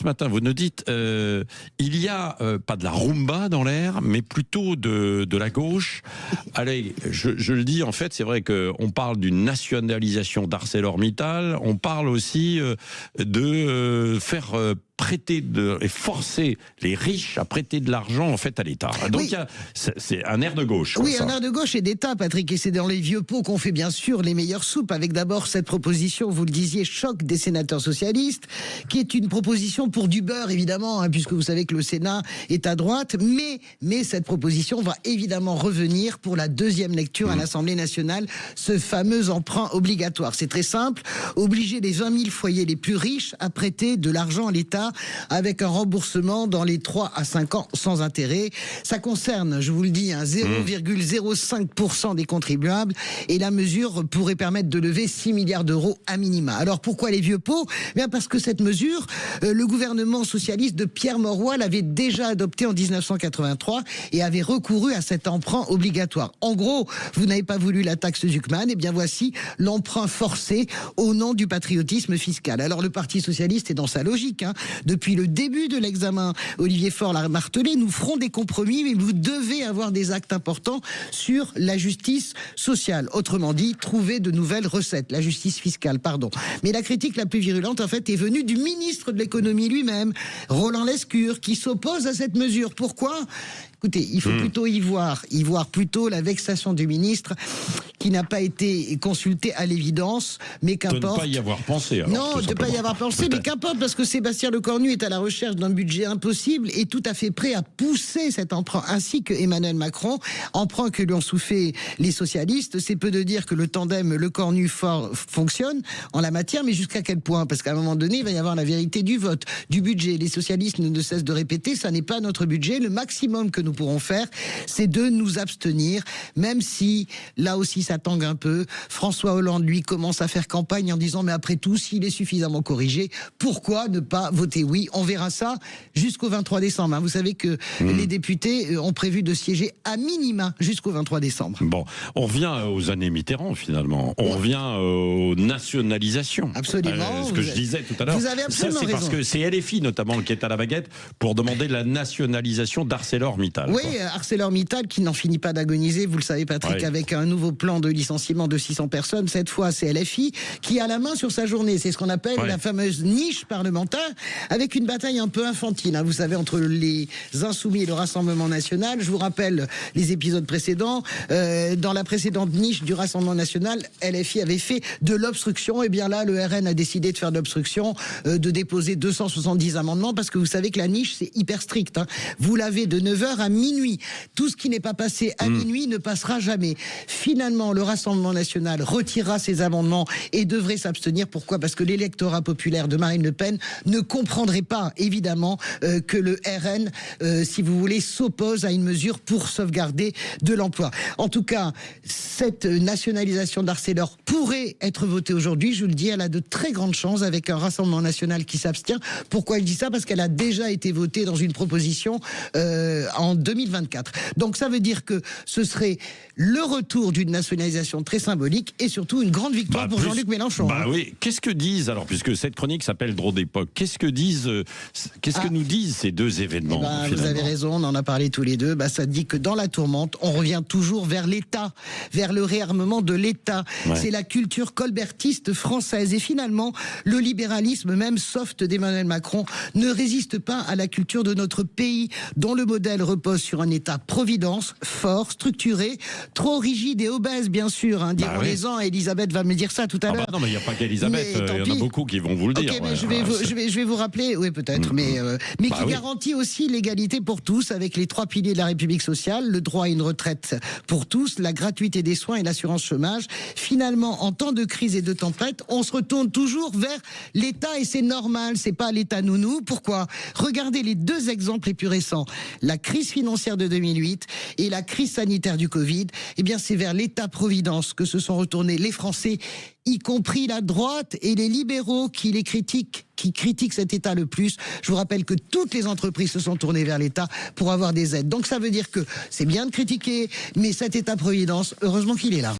Ce matin, vous nous dites, il y a pas de la rumba dans l'air, mais plutôt de la gauche. Allez, je le dis, en fait, c'est vrai qu'on parle d'une nationalisation d'ArcelorMittal, on parle aussi de faire prêter et forcer les riches à prêter de l'argent en fait à l'État. Donc oui, c'est un air de gauche. Oui, un air de gauche et d'État, Patrick. Et c'est dans les vieux pots qu'on fait bien sûr les meilleures soupes. Avec d'abord cette proposition, vous le disiez, choc des sénateurs socialistes, qui est une proposition pour du beurre évidemment, puisque vous savez que le Sénat est à droite. Mais cette proposition va évidemment revenir pour la deuxième lecture à l'Assemblée nationale, ce fameux emprunt obligatoire. C'est très simple, obliger les 20 000 foyers les plus riches à prêter de l'argent à l'État avec un remboursement dans les 3 à 5 ans sans intérêt. Ça concerne, je vous le dis, 0,05% des contribuables et la mesure pourrait permettre de lever 6 milliards d'euros à minima. Alors pourquoi les vieux pots ? Bien parce que cette mesure, le gouvernement socialiste de Pierre Mauroy l'avait déjà adoptée en 1983 et avait recouru à cet emprunt obligatoire. En gros, vous n'avez pas voulu la taxe Zuckman, et bien voici l'emprunt forcé au nom du patriotisme fiscal. Alors le Parti socialiste est dans sa logique. Depuis le début de l'examen, Olivier Faure l'a martelé, nous ferons des compromis, mais vous devez avoir des actes importants sur la justice sociale. Autrement dit, trouver de nouvelles recettes, la justice fiscale, pardon. Mais la critique la plus virulente, en fait, est venue du ministre de l'économie lui-même, Roland Lescure, qui s'oppose à cette mesure. Pourquoi ? Écoutez, il faut plutôt y voir plutôt la vexation du ministre qui n'a pas été consulté à l'évidence, mais qu'importe. De ne pas y avoir pensé. Alors, non, de ne pas y avoir pensé, mais qu'importe, parce que Sébastien Lecornu est à la recherche d'un budget impossible et tout à fait prêt à pousser cet emprunt, ainsi que Emmanuel Macron, emprunt que lui ont soufflé les socialistes. C'est peu de dire que le tandem Lecornu-Faure fonctionne en la matière, mais jusqu'à quel point ? Parce qu'à un moment donné, il va y avoir la vérité du vote, du budget. Les socialistes ne cessent de répéter, ça n'est pas notre budget. Le maximum que nous pourrons faire, c'est de nous abstenir, même si, là aussi, ça tangue un peu. François Hollande, lui, commence à faire campagne en disant, mais après tout, s'il est suffisamment corrigé, pourquoi ne pas voter oui ? On verra ça jusqu'au 23 décembre. Vous savez que les députés ont prévu de siéger à minima jusqu'au 23 décembre. Bon, on revient aux années Mitterrand, finalement. On revient aux nationalisations. Absolument. Ce que je disais tout à l'heure. Vous avez absolument raison. Parce que c'est LFI, notamment, qui est à la baguette pour demander la nationalisation d'ArcelorMittal. Oui, ArcelorMittal qui n'en finit pas d'agoniser, vous le savez Patrick, avec un nouveau plan de licenciement de 600 personnes. Cette fois, c'est LFI qui a la main sur sa journée. C'est ce qu'on appelle la fameuse niche parlementaire, avec une bataille un peu infantile, vous savez, entre les Insoumis et le Rassemblement National. Je vous rappelle les épisodes précédents. Dans la précédente niche du Rassemblement National, LFI avait fait de l'obstruction. Et bien là, le RN a décidé de faire de l'obstruction, de déposer 270 amendements, parce que vous savez que la niche, c'est hyper strict. Vous l'avez de 9h à minuit. Tout ce qui n'est pas passé à minuit ne passera jamais. Finalement, le Rassemblement National retirera ses amendements et devrait s'abstenir. Pourquoi ? Parce que l'électorat populaire de Marine Le Pen ne comprendrait pas, évidemment, que le RN, si vous voulez, s'oppose à une mesure pour sauvegarder de l'emploi. En tout cas, cette nationalisation d'Arcelor pourrait être votée aujourd'hui. Je vous le dis, elle a de très grandes chances avec un Rassemblement National qui s'abstient. Pourquoi il dit ça ? Parce qu'elle a déjà été votée dans une proposition en 2024. Donc ça veut dire que ce serait le retour d'une nationalisation très symbolique et surtout une grande victoire pour Jean-Luc Mélenchon. Oui. Qu'est-ce que disent, alors, puisque cette chronique s'appelle Drôle d'époque, qu'est-ce que nous disent ces deux événements ? Vous avez raison, on en a parlé tous les deux. Ça dit que dans la tourmente, on revient toujours vers l'État, vers le réarmement de l'État. C'est la culture colbertiste française. Et finalement, le libéralisme, même soft d'Emmanuel Macron, ne résiste pas à la culture de notre pays, dont le modèle repose sur un État-providence fort, structuré, trop rigide et obèse, bien sûr. Diront-les-en, Elisabeth va me dire ça tout à l'heure. Non, mais il n'y a pas qu'Elisabeth, il y en a beaucoup qui vont vous le dire. Mais je vais vous rappeler, oui peut-être, mais qui garantit aussi l'égalité pour tous, avec les 3 piliers de la République sociale, le droit à une retraite pour tous, la gratuité des soins et l'assurance chômage. Finalement, en temps de crise et de tempête, on se retourne toujours vers l'État et c'est normal, c'est pas l'État nounou. Pourquoi ? Regardez les deux exemples les plus récents. La crise financière de 2008 et la crise sanitaire du Covid. Eh bien, c'est vers l'État-providence que se sont retournés les Français, y compris la droite et les libéraux qui critiquent cet État le plus. Je vous rappelle que toutes les entreprises se sont tournées vers l'État pour avoir des aides. Donc ça veut dire que c'est bien de critiquer, mais cet État-providence, heureusement qu'il est là.